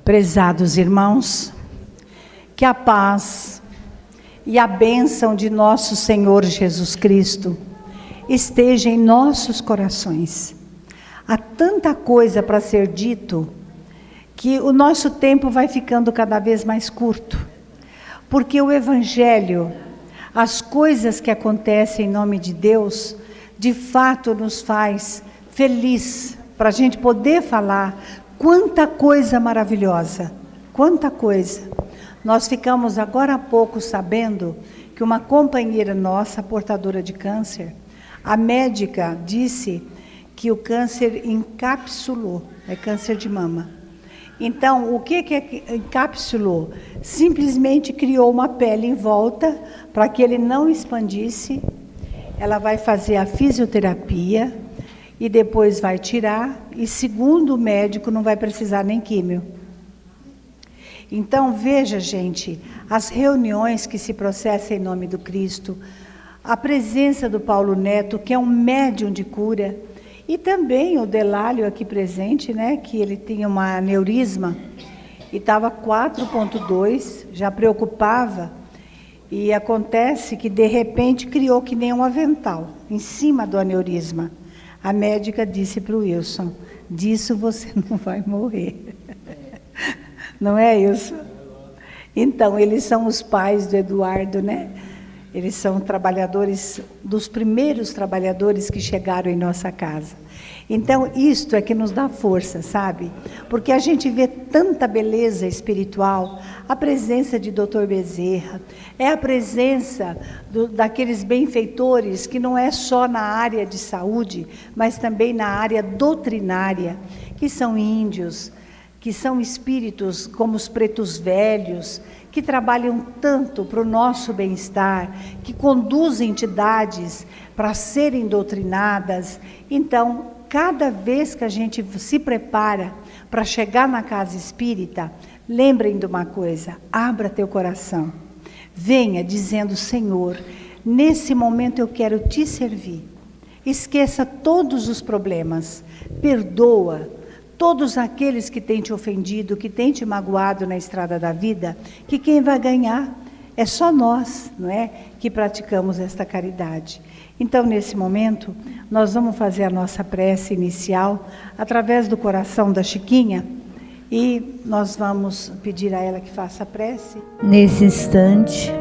Prezados irmãos, que a paz e a bênção de nosso Senhor Jesus Cristo esteja em nossos corações. Há tanta coisa para ser dito que o nosso tempo vai ficando cada vez mais curto, porque o Evangelho, as coisas que acontecem em nome de Deus, de fato nos faz feliz para a gente poder falar. Quanta coisa maravilhosa, quanta coisa. Nós ficamos agora há pouco sabendo que uma companheira nossa, portadora de câncer, a médica disse que o câncer encapsulou, é câncer de mama. Então, o que encapsulou? Simplesmente criou uma pele em volta para que ele não expandisse. Ela vai fazer a fisioterapia e depois vai tirar, e segundo o médico não vai precisar nem químio. Então veja, gente, as reuniões que se processam em nome do Cristo, a presença do Paulo Neto, que é um médium de cura, e também o Delálio aqui presente, né, que ele tinha uma aneurisma, e estava 4,2, já preocupava, e acontece que de repente criou que nem um avental, em cima do aneurisma. A médica disse para o Wilson, disso você não vai morrer. Não é isso? Então, eles são os pais do Eduardo, né? Eles são trabalhadores, dos primeiros trabalhadores que chegaram em nossa casa. Então, isto é que nos dá força, sabe? Porque a gente vê tanta beleza espiritual, a presença de Dr. Bezerra, é a presença daqueles benfeitores que não é só na área de saúde, mas também na área doutrinária, que são índios, que são espíritos como os pretos velhos, que trabalham tanto para o nosso bem-estar, que conduzem entidades para serem doutrinadas. Então, cada vez que a gente se prepara para chegar na casa espírita, lembrem de uma coisa, abra teu coração. Venha dizendo, Senhor, nesse momento eu quero te servir. Esqueça todos os problemas, perdoa todos aqueles que têm te ofendido, que têm te magoado na estrada da vida, que quem vai ganhar é só nós, não é? Que praticamos esta caridade. Então, nesse momento, nós vamos fazer a nossa prece inicial através do coração da Chiquinha e nós vamos pedir a ela que faça a prece. Nesse instante,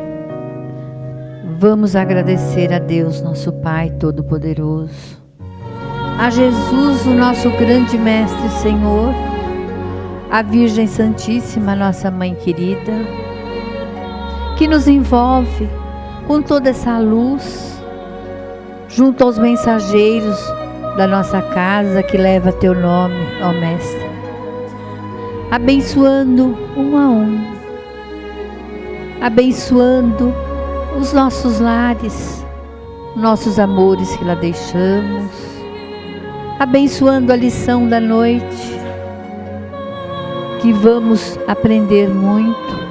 vamos agradecer a Deus, nosso Pai Todo-Poderoso, a Jesus, o nosso grande Mestre Senhor, a Virgem Santíssima, nossa Mãe querida, que nos envolve com toda essa luz, junto aos mensageiros da nossa casa que leva teu nome, ó Mestre, abençoando um a um, abençoando os nossos lares, nossos amores que lá deixamos, abençoando a lição da noite, que vamos aprender muito,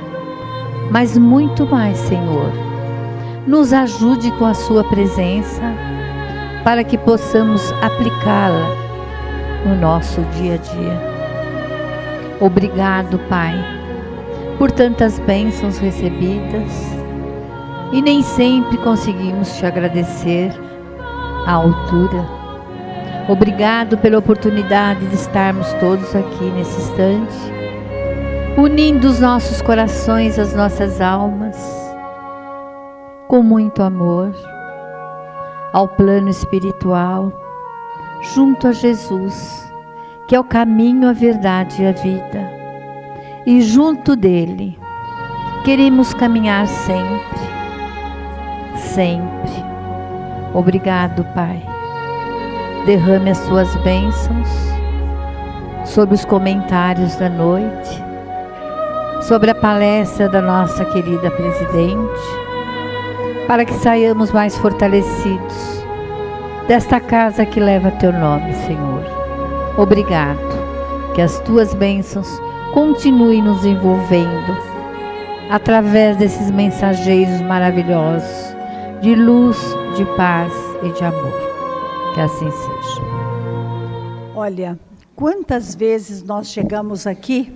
mas muito mais, Senhor. Nos ajude com a sua presença, para que possamos aplicá-la no nosso dia a dia. Obrigado, Pai, por tantas bênçãos recebidas, e nem sempre conseguimos te agradecer à altura. Obrigado pela oportunidade de estarmos todos aqui nesse instante, unindo os nossos corações, as nossas almas, com muito amor, ao plano espiritual, junto a Jesus, que é o caminho, a verdade e a vida. E junto dele, queremos caminhar sempre, sempre. Obrigado, Pai. Derrame as suas bênçãos sobre os comentários da noite, sobre a palestra da nossa querida presidente, para que saiamos mais fortalecidos desta casa que leva teu nome, Senhor. Obrigado, que as tuas bênçãos continuem nos envolvendo através desses mensageiros maravilhosos de luz, de paz e de amor. Que assim seja. Olha, quantas vezes nós chegamos aqui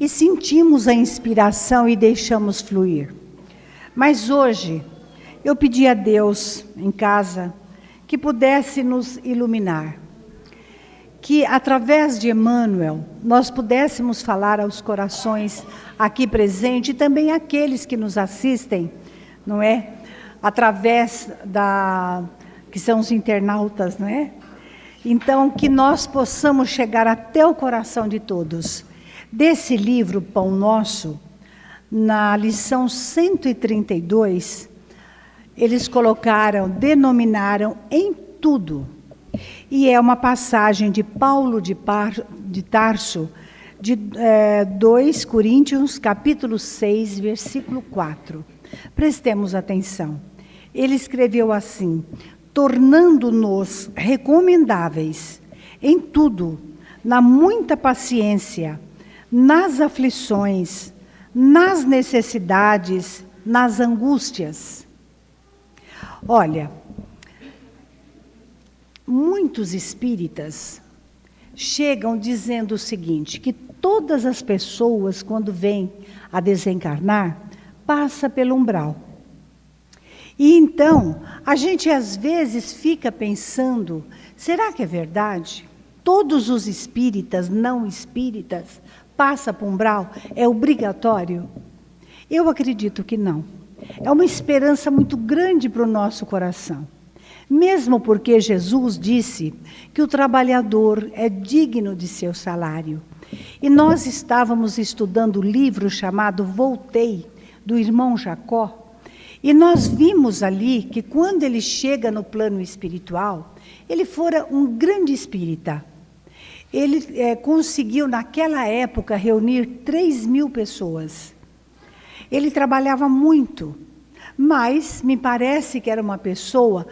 e sentimos a inspiração e deixamos fluir. Mas hoje, eu pedi a Deus, em casa, que pudesse nos iluminar. Que, através de Emmanuel, nós pudéssemos falar aos corações aqui presentes e também àqueles que nos assistem, não é? Através que são os internautas, não é? Então, que nós possamos chegar até o coração de todos. Desse livro, Pão Nosso, na lição 132, eles denominaram em tudo. E é uma passagem de Paulo de Tarso, de 2 Coríntios, capítulo 6, versículo 4. Prestemos atenção. Ele escreveu assim: tornando-nos recomendáveis em tudo, na muita paciência, nas aflições, nas necessidades, nas angústias. Olha, muitos espíritas chegam dizendo o seguinte, que todas as pessoas, quando vêm a desencarnar, passa pelo umbral. E então, a gente às vezes fica pensando, será que é verdade? Todos os espíritas, não espíritas, passam por umbral? É obrigatório? Eu acredito que não. É uma esperança muito grande para o nosso coração. Mesmo porque Jesus disse que o trabalhador é digno de seu salário. E nós estávamos estudando o livro chamado Voltei, do irmão Jacó, e nós vimos ali que quando ele chega no plano espiritual, ele fora um grande espírita. Ele conseguiu, naquela época, reunir 3.000 pessoas. Ele trabalhava muito, mas me parece que era uma pessoa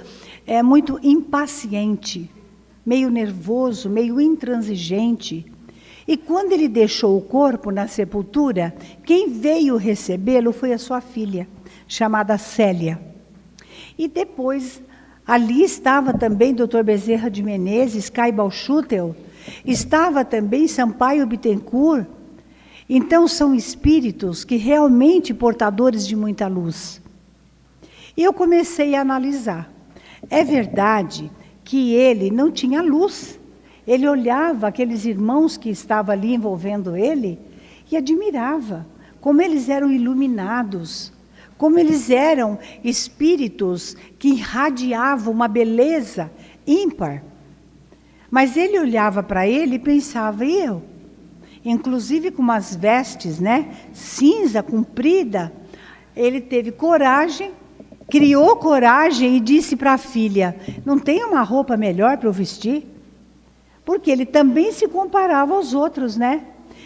muito impaciente, meio nervoso, meio intransigente. E quando ele deixou o corpo na sepultura, quem veio recebê-lo foi a sua filha, chamada Célia. E depois, ali estava também Dr. Bezerra de Menezes, Caibal Schutel, estava também Sampaio Bittencourt. Então, são espíritos que realmente portadores de muita luz. E eu comecei a analisar. É verdade que ele não tinha luz. Ele olhava aqueles irmãos que estavam ali envolvendo ele e admirava como eles eram iluminados, como eles eram espíritos que irradiavam uma beleza ímpar. Mas ele olhava para ele e pensava, e eu? Inclusive com umas vestes, cinza, comprida, ele teve coragem, criou coragem e disse para a filha, não tem uma roupa melhor para eu vestir? Porque ele também se comparava aos outros,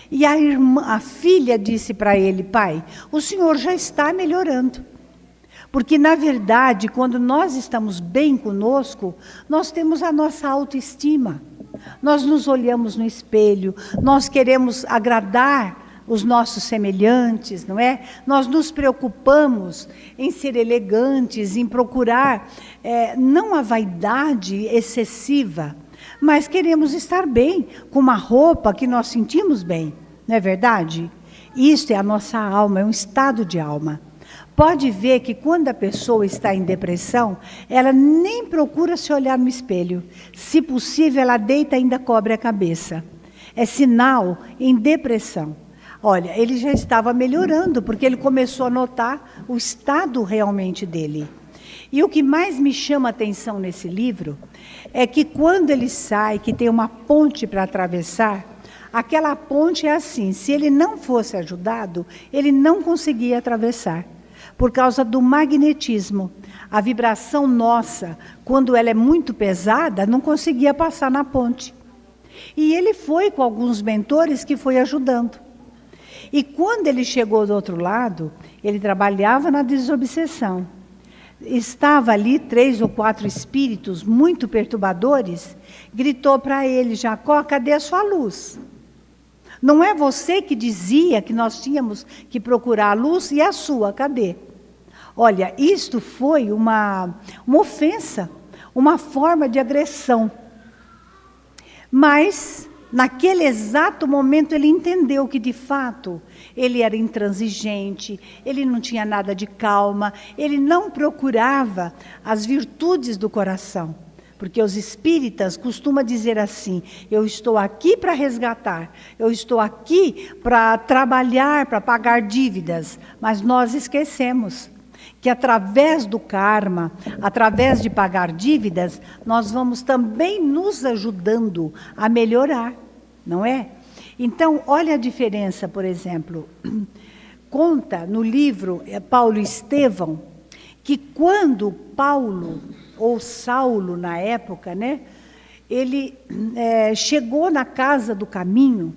E a filha disse para ele, pai, o senhor já está melhorando. Porque, na verdade, quando nós estamos bem conosco, nós temos a nossa autoestima. Nós nos olhamos no espelho, nós queremos agradar os nossos semelhantes, não é? Nós nos preocupamos em ser elegantes, em procurar, não a vaidade excessiva, mas queremos estar bem, com uma roupa que nós sentimos bem, não é verdade? Isto é a nossa alma, é um estado de alma. Pode ver que quando a pessoa está em depressão, ela nem procura se olhar no espelho. Se possível, ela deita e ainda cobre a cabeça. É sinal em depressão. Olha, ele já estava melhorando, porque ele começou a notar o estado realmente dele. E o que mais me chama a atenção nesse livro é que quando ele sai, que tem uma ponte para atravessar, aquela ponte é assim, se ele não fosse ajudado, ele não conseguia atravessar. Por causa do magnetismo. A vibração nossa, quando ela é muito pesada, não conseguia passar na ponte. E ele foi com alguns mentores que foi ajudando. E quando ele chegou do outro lado, ele trabalhava na desobsessão. Estava ali 3 ou 4 espíritos muito perturbadores, gritou para ele, Jacó, cadê a sua luz? Não é você que dizia que nós tínhamos que procurar a luz, e a sua, cadê? Olha, isto foi uma ofensa, uma forma de agressão. Mas Naquele exato momento ele entendeu que de fato ele era intransigente, ele não tinha nada de calma, ele não procurava as virtudes do coração. Porque os espíritas costumam dizer assim: eu estou aqui para resgatar, eu estou aqui para trabalhar, para pagar dívidas. Mas nós esquecemos que através do karma, através de pagar dívidas, nós vamos também nos ajudando a melhorar, não é? Então, olha a diferença, por exemplo. Conta no livro Paulo e Estevão, que quando Paulo, ou Saulo na época, né, ele chegou na casa do caminho,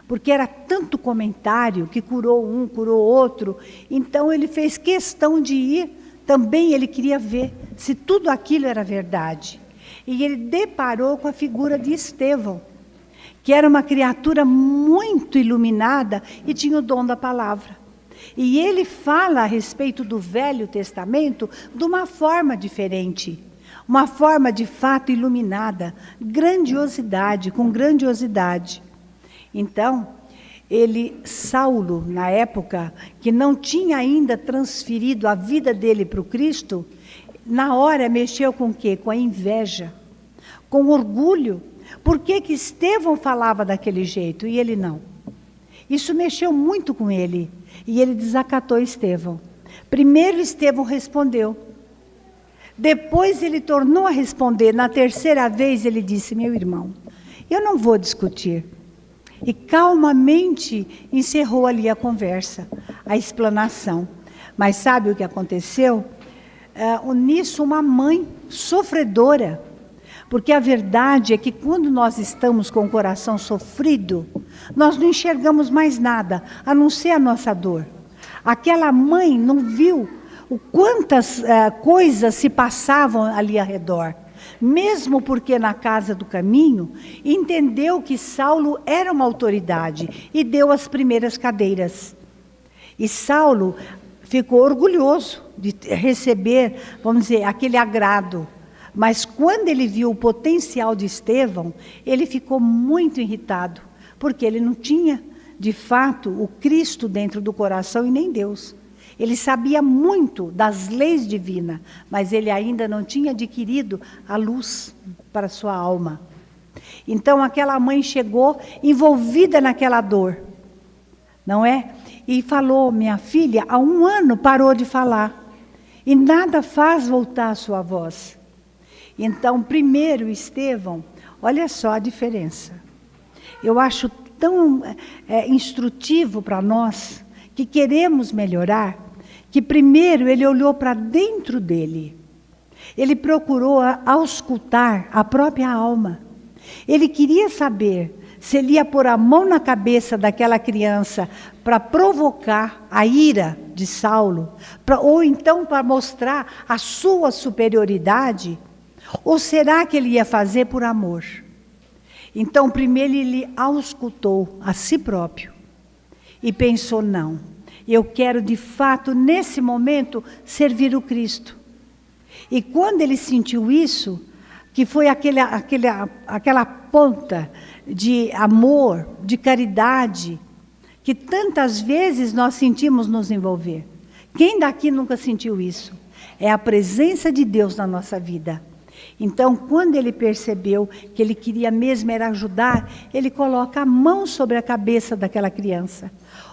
porque era tanto comentário que curou um, curou outro, então ele fez questão de ir, também ele queria ver se tudo aquilo era verdade. E ele deparou com a figura de Estevão, que era uma criatura muito iluminada e tinha o dom da palavra. E ele fala a respeito do Velho Testamento de uma forma diferente, uma forma de fato iluminada, grandiosidade, com grandiosidade. Então, Saulo, na época, que não tinha ainda transferido a vida dele para o Cristo, na hora mexeu com o quê? Com a inveja, com orgulho. Por que que Estevão falava daquele jeito e ele não? Isso mexeu muito com ele. E ele desacatou Estevão. Primeiro Estevão respondeu. Depois ele tornou a responder. Na terceira vez ele disse: meu irmão, eu não vou discutir. E calmamente encerrou ali a conversa, a explanação. Mas sabe o que aconteceu? Nisso uma mãe sofredora. Porque a verdade é que quando nós estamos com o coração sofrido, nós não enxergamos mais nada, a não ser a nossa dor. Aquela mãe não viu quantas coisas se passavam ali ao redor. Mesmo porque na casa do caminho, entendeu que Saulo era uma autoridade e deu as primeiras cadeiras. E Saulo ficou orgulhoso de receber, vamos dizer, aquele agrado. Mas quando ele viu o potencial de Estevão, ele ficou muito irritado, porque ele não tinha, de fato, o Cristo dentro do coração e nem Deus. Ele sabia muito das leis divinas, mas ele ainda não tinha adquirido a luz para a sua alma. Então aquela mãe chegou envolvida naquela dor, não é? E falou: minha filha, há 1 ano parou de falar, e nada faz voltar a sua voz. Então, primeiro, Estevão, olha só a diferença. Eu acho tão instrutivo para nós, que queremos melhorar, que primeiro ele olhou para dentro dele. Ele procurou auscultar a própria alma. Ele queria saber se ele ia pôr a mão na cabeça daquela criança para provocar a ira de Saulo, ou então para mostrar a sua superioridade. Ou será que ele ia fazer por amor? Então, primeiro ele auscultou a si próprio e pensou: não, eu quero de fato, nesse momento, servir o Cristo. E quando ele sentiu isso, que foi aquela ponta de amor, de caridade, que tantas vezes nós sentimos nos envolver. Quem daqui nunca sentiu isso? É a presença de Deus na nossa vida. Então, quando ele percebeu que ele queria mesmo era ajudar, ele coloca a mão sobre a cabeça daquela criança.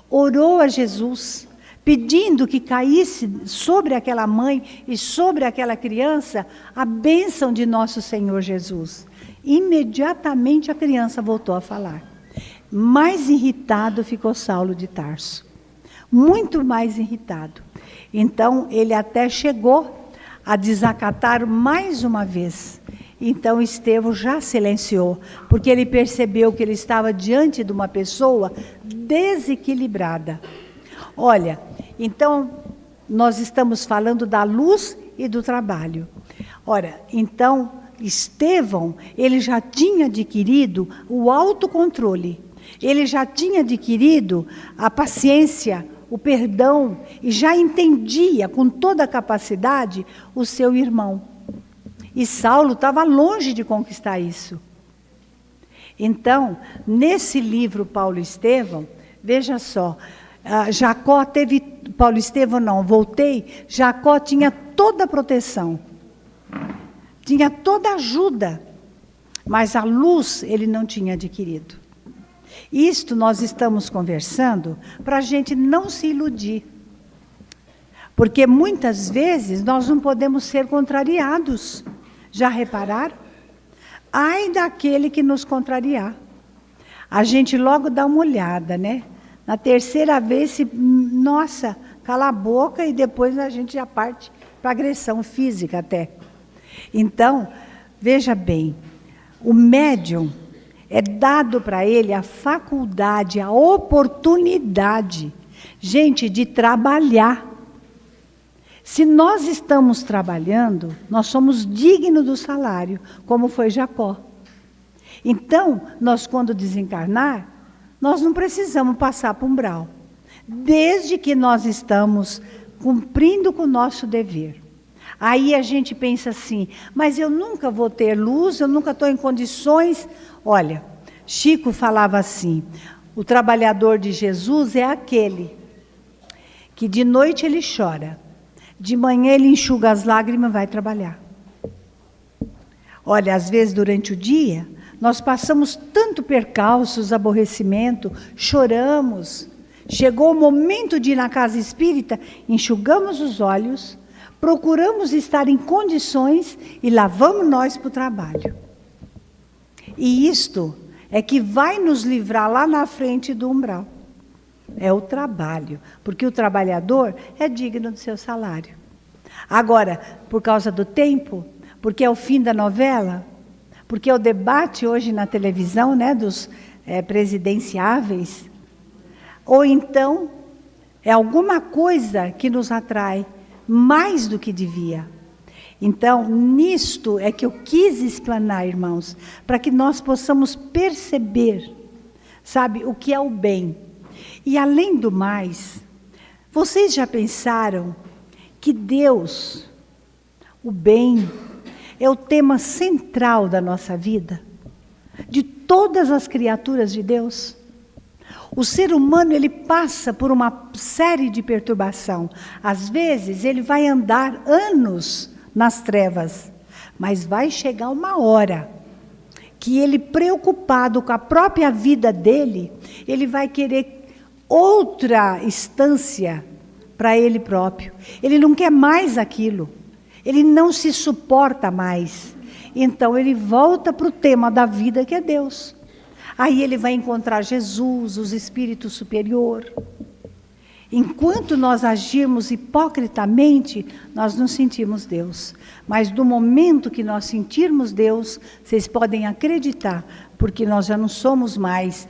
Orou a Jesus, pedindo que caísse sobre aquela mãe e sobre aquela criança a bênção de nosso Senhor Jesus. Imediatamente a criança voltou a falar. Mais irritado ficou Saulo de Tarso. Muito mais irritado. Então, ele até chegou a desacatar mais uma vez. Então Estevão já silenciou, porque ele percebeu que ele estava diante de uma pessoa desequilibrada. Olha, então nós estamos falando da luz e do trabalho. Ora, então Estevão, ele já tinha adquirido o autocontrole, ele já tinha adquirido a paciência, o perdão, e já entendia com toda a capacidade o seu irmão. E Saulo estava longe de conquistar isso. Então, nesse livro Paulo Estevão, veja só, Jacó teve, Paulo Estevão não, voltei, Jacó tinha toda a proteção, tinha toda a ajuda, mas a luz ele não tinha adquirido. Isto nós estamos conversando para a gente não se iludir, porque muitas vezes nós não podemos ser contrariados. Já repararam? Ai daquele que nos contrariar. A gente logo dá uma olhada, né? Na terceira vez, nossa, cala a boca e depois a gente já parte para agressão física até. Então, veja bem, o médium é dado para ele a faculdade, a oportunidade, gente, de trabalhar. Se nós estamos trabalhando, nós somos dignos do salário, como foi Jacó. Então, nós quando desencarnar, nós não precisamos passar por umbral, desde que nós estamos cumprindo com o nosso dever. Aí a gente pensa assim, mas eu nunca vou ter luz, eu nunca estou em condições. Olha, Chico falava assim, o trabalhador de Jesus é aquele que de noite ele chora, de manhã ele enxuga as lágrimas e vai trabalhar. Olha, às vezes durante o dia, nós passamos tanto percalços, aborrecimento, choramos. Chegou o momento de ir na casa espírita, enxugamos os olhos, procuramos estar em condições e lá vamos nós para o trabalho. E isto é que vai nos livrar lá na frente do umbral. É o trabalho, porque o trabalhador é digno do seu salário. Agora, por causa do tempo, porque é o fim da novela, porque é o debate hoje na televisão, né, dos presidenciáveis, ou então é alguma coisa que nos atrai mais do que devia. Então, nisto é que eu quis explanar, irmãos, para que nós possamos perceber, sabe, o que é o bem. E além do mais, vocês já pensaram que Deus, o bem, é o tema central da nossa vida? De todas as criaturas de Deus? O ser humano, ele passa por uma série de perturbação. Às vezes, ele vai andar anos nas trevas, mas vai chegar uma hora que ele, preocupado com a própria vida dele, ele vai querer outra instância para ele próprio. Ele não quer mais aquilo. Ele não se suporta mais. Então ele volta para o tema da vida, que é Deus. Aí ele vai encontrar Jesus, os espíritos superiores. Enquanto nós agirmos hipocritamente, nós não sentimos Deus. Mas do momento que nós sentirmos Deus, vocês podem acreditar, porque nós já não somos mais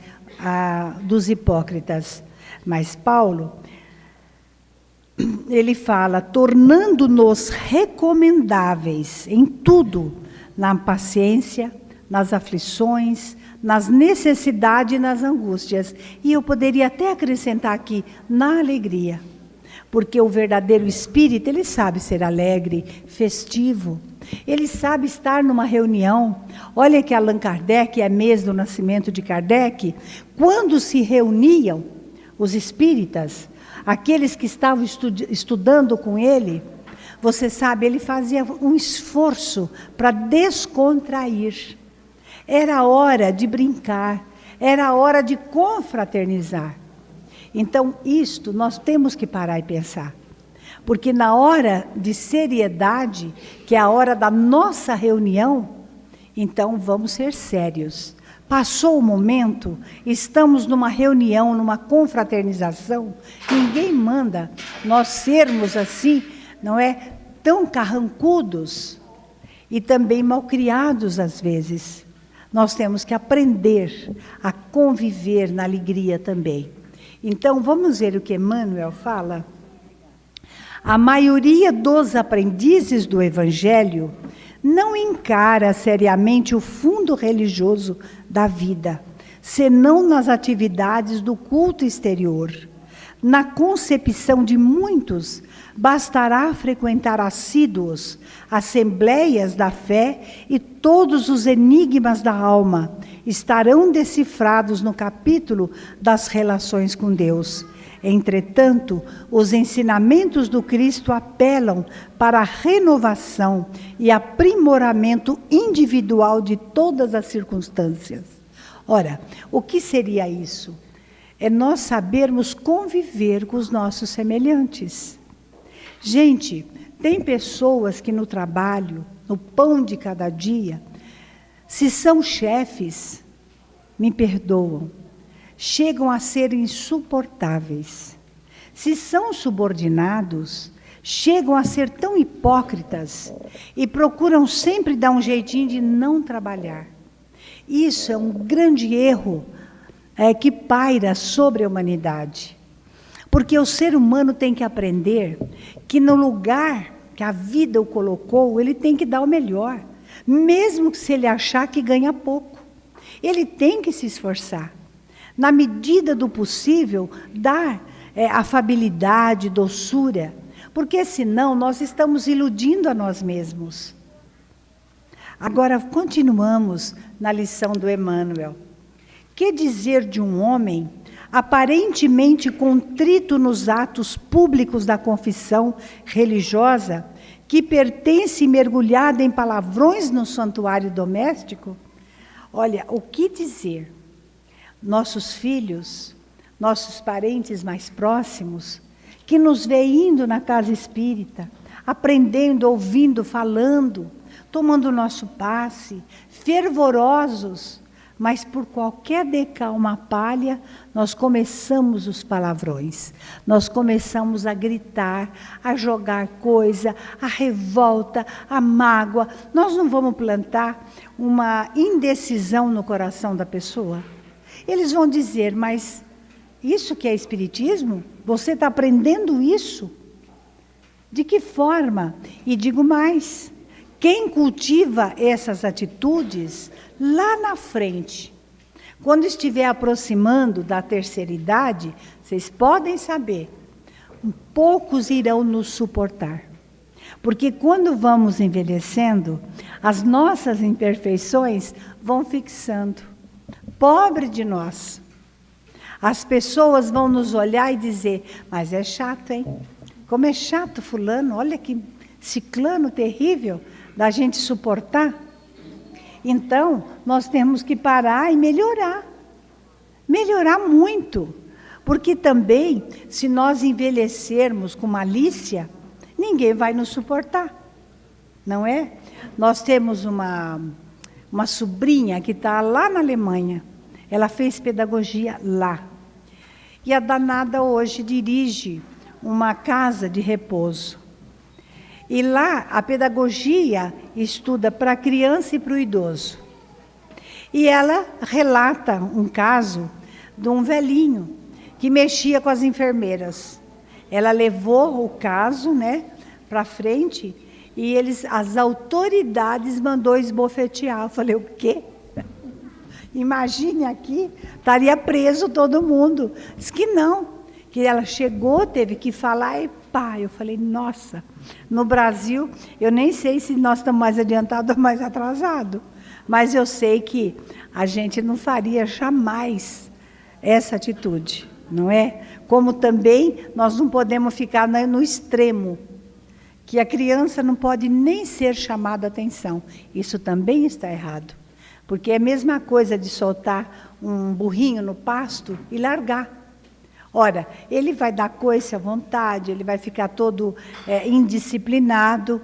dos hipócritas. Mas Paulo, ele fala, tornando-nos recomendáveis em tudo, na paciência, nas aflições, nas necessidades e nas angústias. E eu poderia até acrescentar aqui, na alegria. Porque o verdadeiro espírito, ele sabe ser alegre, festivo. Ele sabe estar numa reunião. Olha que Allan Kardec, é mês do nascimento de Kardec, quando se reuniam os espíritas, aqueles que estavam estudando com ele, você sabe, ele fazia um esforço para descontrair. Era hora de brincar, era hora de confraternizar. Então, isto nós temos que parar e pensar. Porque na hora de seriedade, que é a hora da nossa reunião, então vamos ser sérios. Passou o momento, estamos numa reunião, numa confraternização, ninguém manda nós sermos assim, não é? Tão carrancudos e também malcriados às vezes. Nós temos que aprender a conviver na alegria também. Então, vamos ver o que Emmanuel fala. A maioria dos aprendizes do Evangelho não encara seriamente o fundo religioso da vida, senão nas atividades do culto exterior. Na concepção de muitos, bastará frequentar assíduos assembleias da fé e todos os enigmas da alma, estarão decifrados no capítulo das relações com Deus. Entretanto, os ensinamentos do Cristo apelam para a renovação e aprimoramento individual de todas as circunstâncias. Ora, o que seria isso? É nós sabermos conviver com os nossos semelhantes. Gente, tem pessoas que no trabalho, no pão de cada dia, se são chefes, me perdoam, chegam a ser insuportáveis. Se são subordinados, chegam a ser tão hipócritas e procuram sempre dar um jeitinho de não trabalhar. Isso é um grande erro que paira sobre a humanidade. Porque o ser humano tem que aprender que no lugar que a vida o colocou, ele tem que dar o melhor. Mesmo que se ele achar que ganha pouco. Ele tem que se esforçar. Na medida do possível, dar afabilidade, doçura. Porque senão nós estamos iludindo a nós mesmos. Agora, continuamos na lição do Emmanuel. Que dizer de um homem aparentemente contrito nos atos públicos da confissão religiosa, que pertence mergulhado em palavrões no santuário doméstico? Olha, o que dizer? Nossos filhos, nossos parentes mais próximos, que nos veem indo na casa espírita, aprendendo, ouvindo, falando, tomando o nosso passe, fervorosos, mas por qualquer decalma palha, nós começamos os palavrões. Nós começamos a gritar, a jogar coisa, a revolta, a mágoa. Nós não vamos plantar uma indecisão no coração da pessoa? Eles vão dizer, mas isso que é espiritismo? Você está aprendendo isso? De que forma? E digo mais, quem cultiva essas atitudes, lá na frente, quando estiver aproximando da terceira idade, vocês podem saber, poucos irão nos suportar. Porque quando vamos envelhecendo, as nossas imperfeições vão fixando. Pobre de nós. As pessoas vão nos olhar e dizer, mas é chato, hein? Como é chato fulano, olha que ciclano terrível da gente suportar. Então, nós temos que parar e melhorar. Melhorar muito. Porque também, se nós envelhecermos com malícia, ninguém vai nos suportar. Não é? Nós temos uma sobrinha que está lá na Alemanha. Ela fez pedagogia lá. E a danada hoje dirige uma casa de repouso. E lá a pedagogia estuda para a criança e para o idoso. E ela relata um caso de um velhinho que mexia com as enfermeiras. Ela levou o caso, para frente e as autoridades mandou esbofetear. Eu falei, o quê? Imagine aqui, estaria preso todo mundo. Diz que não, que ela chegou, teve que falar e pá. Eu falei, nossa, no Brasil, eu nem sei se nós estamos mais adiantados ou mais atrasados, mas eu sei que a gente não faria jamais essa atitude, não é? Como também nós não podemos ficar no extremo, que a criança não pode nem ser chamada a atenção. Isso também está errado. Porque é a mesma coisa de soltar um burrinho no pasto e largar. Ora, ele vai dar coice à vontade, ele vai ficar todo indisciplinado.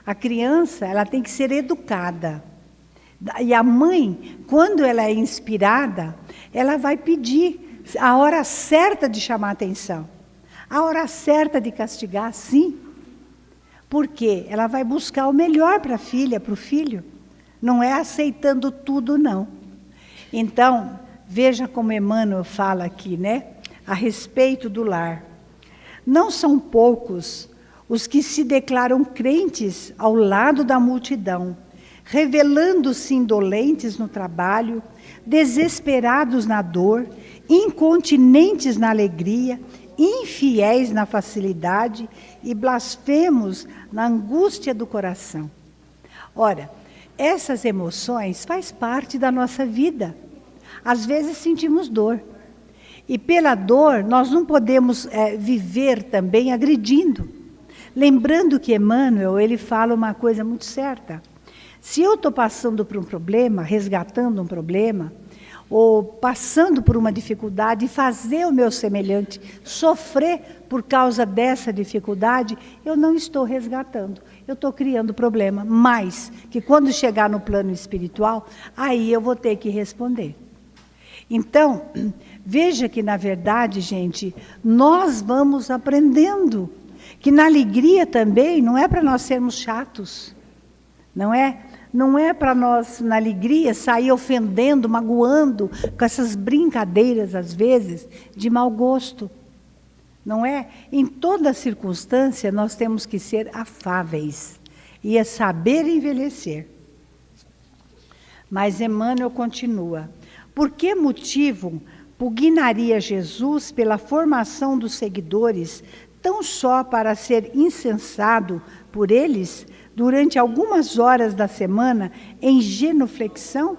A criança, ela tem que ser educada. E a mãe, quando ela é inspirada, ela vai pedir a hora certa de chamar a atenção. A hora certa de castigar, sim. Porque ela vai buscar o melhor para a filha, para o filho. Não é aceitando tudo, não. Então, veja como Emmanuel fala aqui, a respeito do lar. Não são poucos os que se declaram crentes ao lado da multidão, revelando-se indolentes no trabalho, desesperados na dor, incontinentes na alegria, infiéis na facilidade e blasfemos na angústia do coração. Ora, essas emoções faz parte da nossa vida. Às vezes sentimos dor. E pela dor, nós não podemos viver também agredindo. Lembrando que Emmanuel, ele fala uma coisa muito certa. Se eu estou passando por um problema, resgatando um problema, ou passando por uma dificuldade, e fazer o meu semelhante sofrer por causa dessa dificuldade, eu não estou resgatando, eu estou criando problema. Mas, que quando chegar no plano espiritual, aí eu vou ter que responder. Então, veja que, na verdade, gente, nós vamos aprendendo que na alegria também não é para nós sermos chatos, não é? Não é para nós, na alegria, sair ofendendo, magoando, com essas brincadeiras, às vezes, de mau gosto. Não é? Em toda circunstância, nós temos que ser afáveis e é saber envelhecer. Mas Emmanuel continua. Por que motivo pugnaria Jesus pela formação dos seguidores, tão só para ser incensado por eles, durante algumas horas da semana, em genuflexão?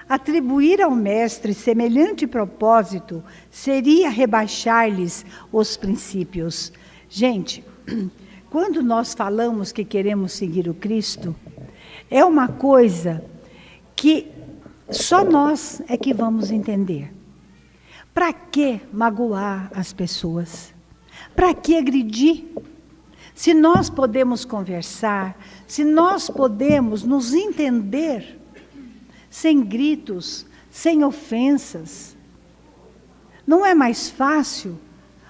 Atribuir ao mestre semelhante propósito seria rebaixar-lhes os princípios. Gente, quando nós falamos que queremos seguir o Cristo, é uma coisa que só nós é que vamos entender. Para que magoar as pessoas? Para que agredir? Se nós podemos conversar, se nós podemos nos entender, sem gritos, sem ofensas, não é mais fácil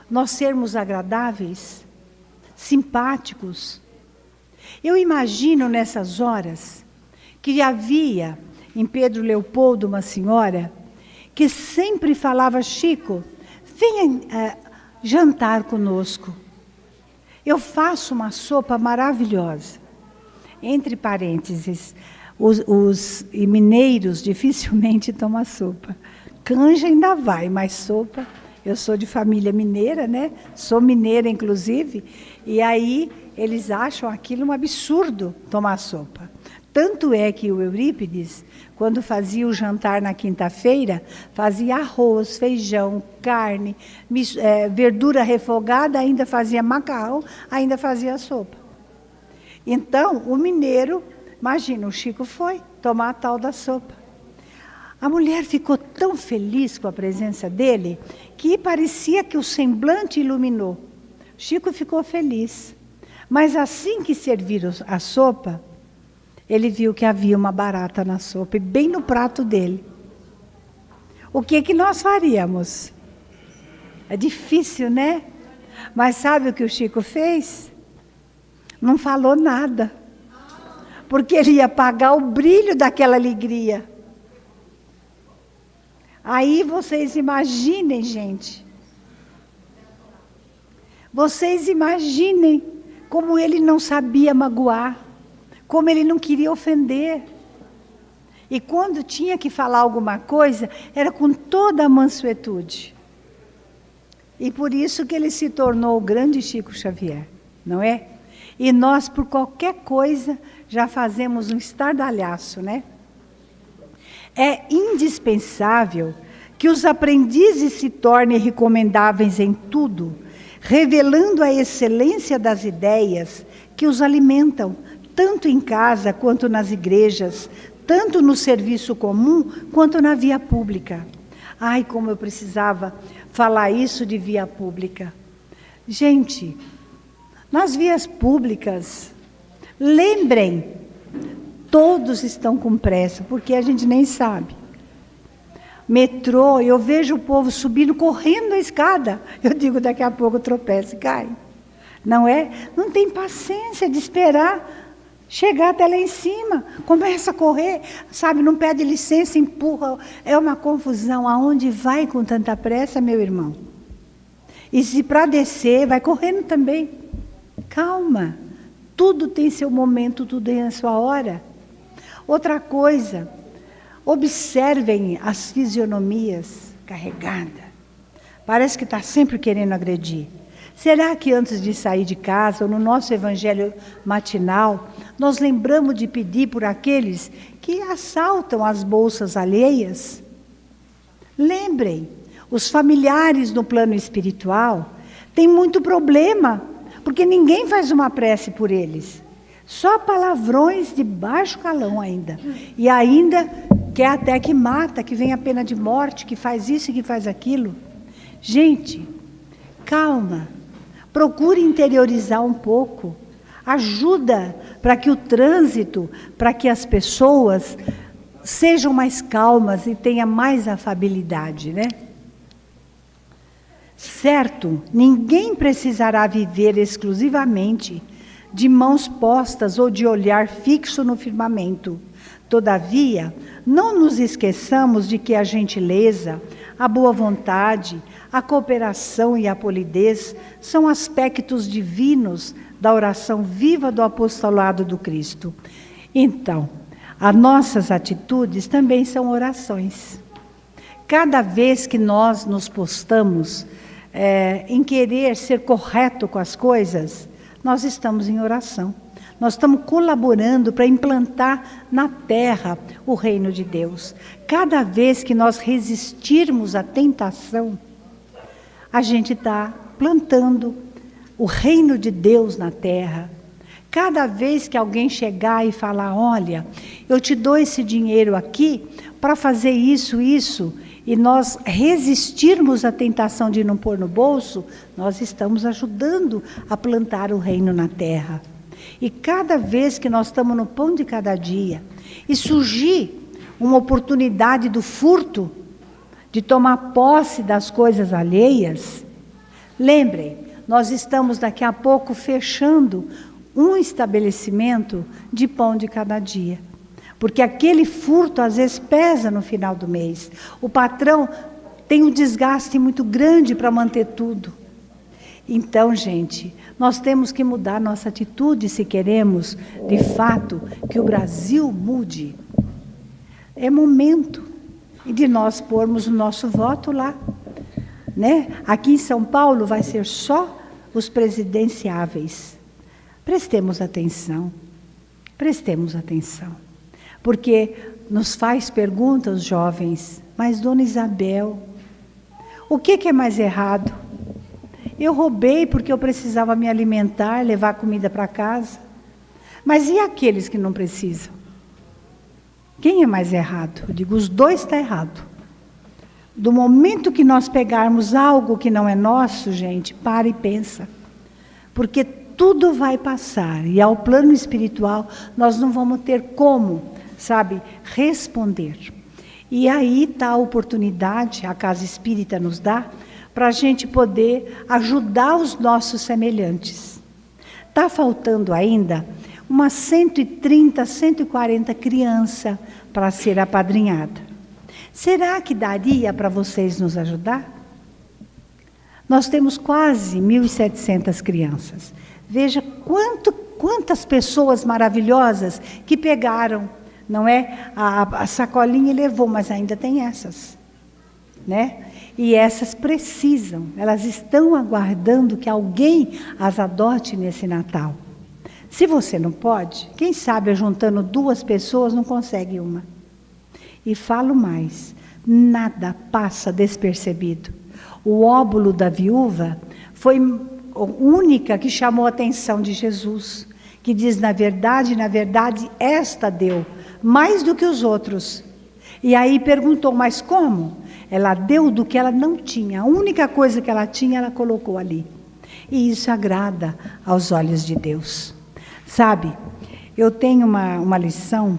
nós sermos agradáveis, simpáticos? Eu imagino nessas horas que havia em Pedro Leopoldo uma senhora que sempre falava: Chico, venha jantar conosco. Eu faço uma sopa maravilhosa. Entre parênteses, os mineiros dificilmente tomam sopa. Canja ainda vai, mas sopa... Eu sou de família mineira, né? Sou mineira, inclusive. E aí, eles acham aquilo um absurdo, tomar sopa. Tanto é que o Eurípides, quando fazia o jantar na quinta-feira, fazia arroz, feijão, carne, verdura refogada, ainda fazia macarrão, ainda fazia sopa. Então, o mineiro, imagina, o Chico foi tomar a tal da sopa. A mulher ficou tão feliz com a presença dele, que parecia que o semblante iluminou. Chico ficou feliz. Mas assim que serviram a sopa, ele viu que havia uma barata na sopa, e bem no prato dele. O que nós faríamos? É difícil, né? Mas sabe o que o Chico fez? Não falou nada. Porque ele ia apagar o brilho daquela alegria. Aí vocês imaginem, gente. Vocês imaginem como ele não sabia magoar, como ele não queria ofender. E quando tinha que falar alguma coisa, era com toda a mansuetude. E por isso que ele se tornou o grande Chico Xavier, não é? E nós, por qualquer coisa, já fazemos um estardalhaço, né? É indispensável que os aprendizes se tornem recomendáveis em tudo, revelando a excelência das ideias que os alimentam, tanto em casa quanto nas igrejas, tanto no serviço comum quanto na via pública. Ai, como eu precisava falar isso de via pública. Gente, nas vias públicas, lembrem, todos estão com pressa, porque a gente nem sabe. Metrô, eu vejo o povo subindo, correndo a escada. Eu digo, daqui a pouco tropeça e cai. Não é? Não tem paciência de esperar chegar até lá em cima. Começa a correr, sabe, não pede licença, empurra. É uma confusão. Aonde vai com tanta pressa, meu irmão? E se para descer, vai correndo também. Calma. Tudo tem seu momento, tudo tem a sua hora. Outra coisa, observem as fisionomias carregadas. Parece que está sempre querendo agredir. Será que antes de sair de casa, ou no nosso evangelho matinal, nós lembramos de pedir por aqueles que assaltam as bolsas alheias. Lembrem, os familiares no plano espiritual têm muito problema, porque ninguém faz uma prece por eles. Só palavrões de baixo calão ainda. E ainda quer até que mata, que vem a pena de morte, que faz isso e que faz aquilo. Gente, calma. Procure interiorizar um pouco. Ajuda para que o trânsito, para que as pessoas sejam mais calmas e tenham mais afabilidade, né? Certo, ninguém precisará viver exclusivamente de mãos postas ou de olhar fixo no firmamento. Todavia, não nos esqueçamos de que a gentileza, a boa vontade, a cooperação e a polidez são aspectos divinos da oração viva do apostolado do Cristo. Então, as nossas atitudes também são orações. Cada vez que nós nos postamos em querer ser correto com as coisas, nós estamos em oração. Nós estamos colaborando para implantar na terra o reino de Deus. Cada vez que nós resistirmos à tentação, a gente está plantando o reino de Deus na terra. Cada vez que alguém chegar e falar, olha, eu te dou esse dinheiro aqui para fazer isso, e nós resistirmos à tentação de não pôr no bolso, nós estamos ajudando a plantar o reino na terra. E cada vez que nós estamos no pão de cada dia, e surgir uma oportunidade do furto, de tomar posse das coisas alheias, lembrem, nós estamos daqui a pouco fechando um estabelecimento de pão de cada dia. Porque aquele furto às vezes pesa no final do mês. O patrão tem um desgaste muito grande para manter tudo. Então, gente, nós temos que mudar nossa atitude se queremos, de fato, que o Brasil mude. É momento de nós pormos o nosso voto lá, né? Aqui em São Paulo vai ser só os presidenciáveis. Prestemos atenção, porque nos faz perguntas, jovens, mas Dona Isabel, o que é mais errado? Eu roubei porque eu precisava me alimentar, levar comida para casa. Mas e aqueles que não precisam? Quem é mais errado? Eu digo, os dois estão errados. Do momento que nós pegarmos algo que não é nosso, gente, para e pensa. Porque tudo vai passar. E ao plano espiritual, nós não vamos ter como, sabe, responder. E aí está a oportunidade, a Casa Espírita nos dá, para a gente poder ajudar os nossos semelhantes. Está faltando ainda umas 130, 140 crianças para ser apadrinhada. Será que daria para vocês nos ajudar? Nós temos quase 1.700 crianças. Veja quantas pessoas maravilhosas que pegaram, não é? A sacolinha e levou, mas ainda tem essas, né? E essas precisam, elas estão aguardando que alguém as adote nesse Natal. Se você não pode, quem sabe juntando 2 pessoas não consegue uma. E falo mais, nada passa despercebido. O óbolo da viúva foi a única que chamou a atenção de Jesus, que diz, na verdade, esta deu, mais do que os outros. E aí perguntou, mas como? Ela deu do que ela não tinha. A única coisa que ela tinha, ela colocou ali. E isso agrada aos olhos de Deus. Sabe, eu tenho uma lição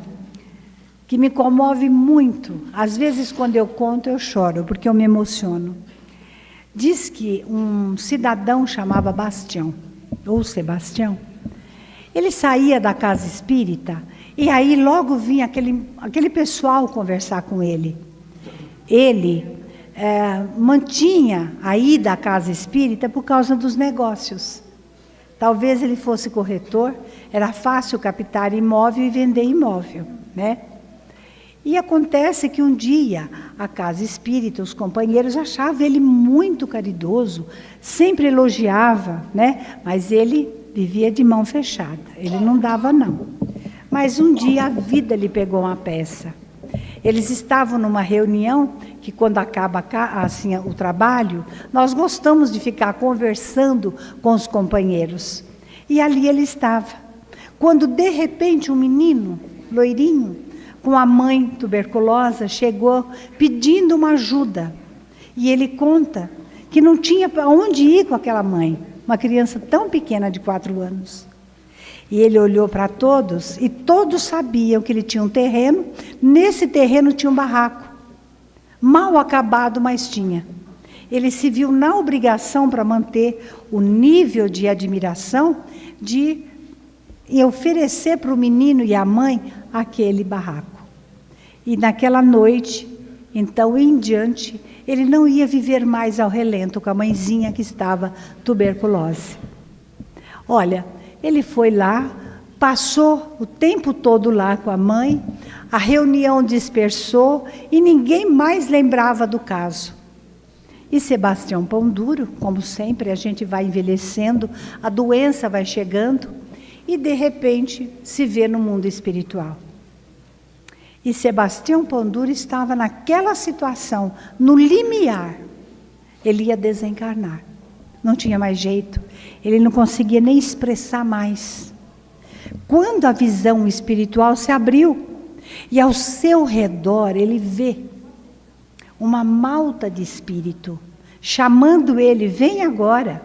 que me comove muito. Às vezes, quando eu conto, eu choro, porque eu me emociono. Diz que um cidadão chamava Bastião, ou Sebastião, ele saía da casa espírita, e aí logo vinha aquele pessoal conversar com ele. Ele mantinha a ida à casa espírita por causa dos negócios. Talvez ele fosse corretor, era fácil captar imóvel e vender imóvel, né? E acontece que um dia, a casa espírita, os companheiros achavam ele muito caridoso, sempre elogiava, né? Mas ele vivia de mão fechada, ele não dava não. Mas um dia a vida lhe pegou uma peça. Eles estavam numa reunião, que quando acaba assim, o trabalho, nós gostamos de ficar conversando com os companheiros. E ali ele estava. Quando de repente um menino, loirinho, com a mãe tuberculosa, chegou pedindo uma ajuda. E ele conta que não tinha para onde ir com aquela mãe, uma criança tão pequena de 4 anos. E ele olhou para todos, e todos sabiam que ele tinha um terreno. Nesse terreno tinha um barraco, mal acabado, mas tinha. Ele se viu na obrigação, para manter o nível de admiração, de oferecer para o menino e a mãe aquele barraco. E naquela noite, então em diante, ele não ia viver mais ao relento com a mãezinha que estava tuberculose. Olha, ele foi lá, passou o tempo todo lá com a mãe, a reunião dispersou e ninguém mais lembrava do caso. E Sebastião Pão Duro, como sempre, a gente vai envelhecendo, a doença vai chegando e de repente se vê no mundo espiritual. E Sebastião Pão Duro estava naquela situação, no limiar. Ele ia desencarnar. Não tinha mais jeito. Ele não conseguia nem expressar mais. Quando a visão espiritual se abriu, e ao seu redor ele vê uma malta de espírito, chamando ele, vem agora.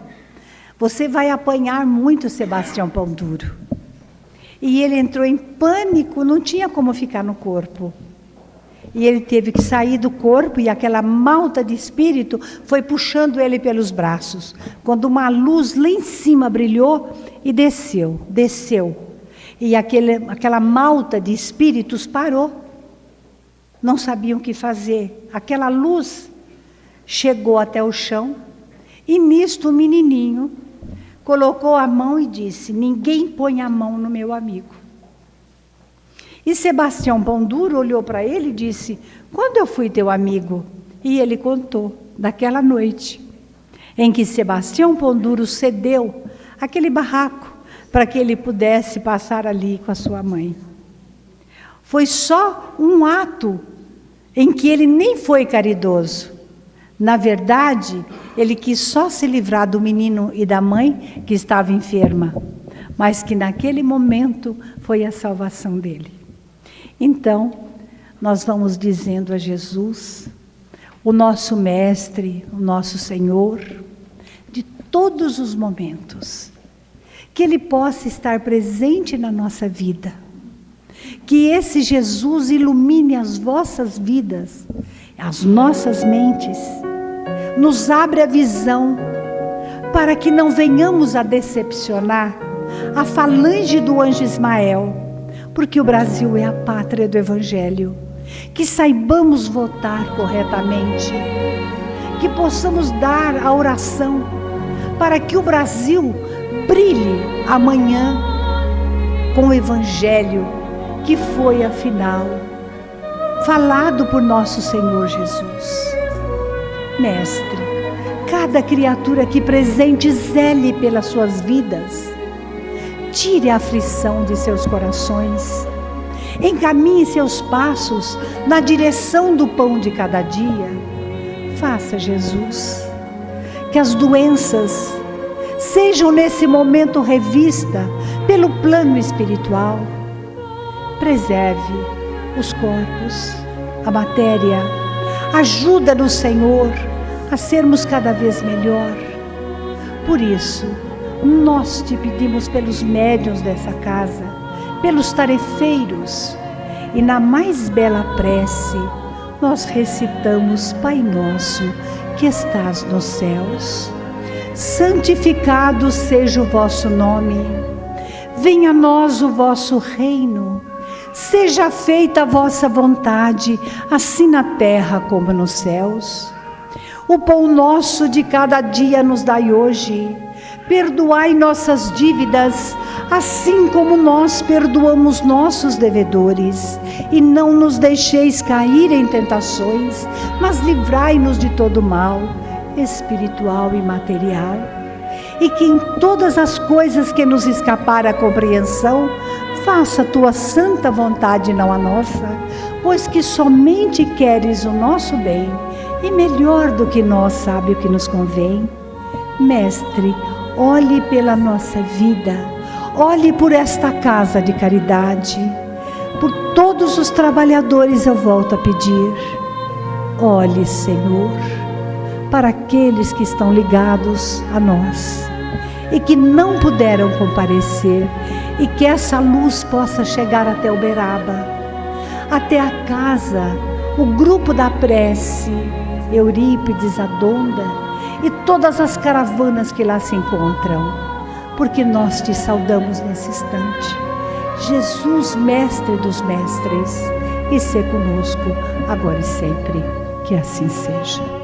Você vai apanhar muito, Sebastião Pão Duro. E ele entrou em pânico, não tinha como ficar no corpo. E ele teve que sair do corpo, e aquela malta de espírito foi puxando ele pelos braços. Quando uma luz lá em cima brilhou e desceu. E aquela malta de espíritos parou. Não sabiam o que fazer. Aquela luz chegou até o chão, e nisto o menininho colocou a mão e disse: ninguém põe a mão no meu amigo. E Sebastião Pão Duro olhou para ele e disse: quando eu fui teu amigo? E ele contou daquela noite em que Sebastião Pão Duro cedeu aquele barraco para que ele pudesse passar ali com a sua mãe. Foi só um ato em que ele nem foi caridoso. Na verdade, ele quis só se livrar do menino e da mãe que estava enferma, mas que naquele momento foi a salvação dele. Então, nós vamos dizendo a Jesus, o nosso Mestre, o nosso Senhor, de todos os momentos, que Ele possa estar presente na nossa vida, que esse Jesus ilumine as vossas vidas, as nossas mentes, nos abre a visão, para que não venhamos a decepcionar a falange do anjo Ismael, porque o Brasil é a pátria do Evangelho. Que saibamos votar corretamente, que possamos dar a oração para que o Brasil brilhe amanhã com o Evangelho que foi, afinal, falado por nosso Senhor Jesus. Mestre, cada criatura aqui presente zele pelas suas vidas, tire a aflição de seus corações, encaminhe seus passos na direção do pão de cada dia. Faça, Jesus, que as doenças sejam nesse momento revista pelo plano espiritual. Preserve os corpos, a matéria. Ajuda-nos, Senhor, a sermos cada vez melhor. Por isso, nós te pedimos pelos médiuns dessa casa, pelos tarefeiros, e na mais bela prece, nós recitamos: Pai nosso, que estás nos céus, santificado seja o vosso nome, venha a nós o vosso reino, seja feita a vossa vontade, assim na terra como nos céus. O pão nosso de cada dia nos dai hoje. Perdoai nossas dívidas, assim como nós perdoamos nossos devedores. E não nos deixeis cair em tentações, mas livrai-nos de todo mal, espiritual e material. E que em todas as coisas que nos escapar à compreensão, faça a tua santa vontade, não a nossa, pois que somente queres o nosso bem, e melhor do que nós sabe o que nos convém. Mestre, olhe pela nossa vida, olhe por esta casa de caridade, por todos os trabalhadores eu volto a pedir. Olhe, Senhor, para aqueles que estão ligados a nós e que não puderam comparecer, e que essa luz possa chegar até Uberaba, até a casa, o grupo da prece, Eurípides, Adonda e todas as caravanas que lá se encontram, porque nós te saudamos nesse instante. Jesus, Mestre dos Mestres, e sê conosco agora e sempre, que assim seja.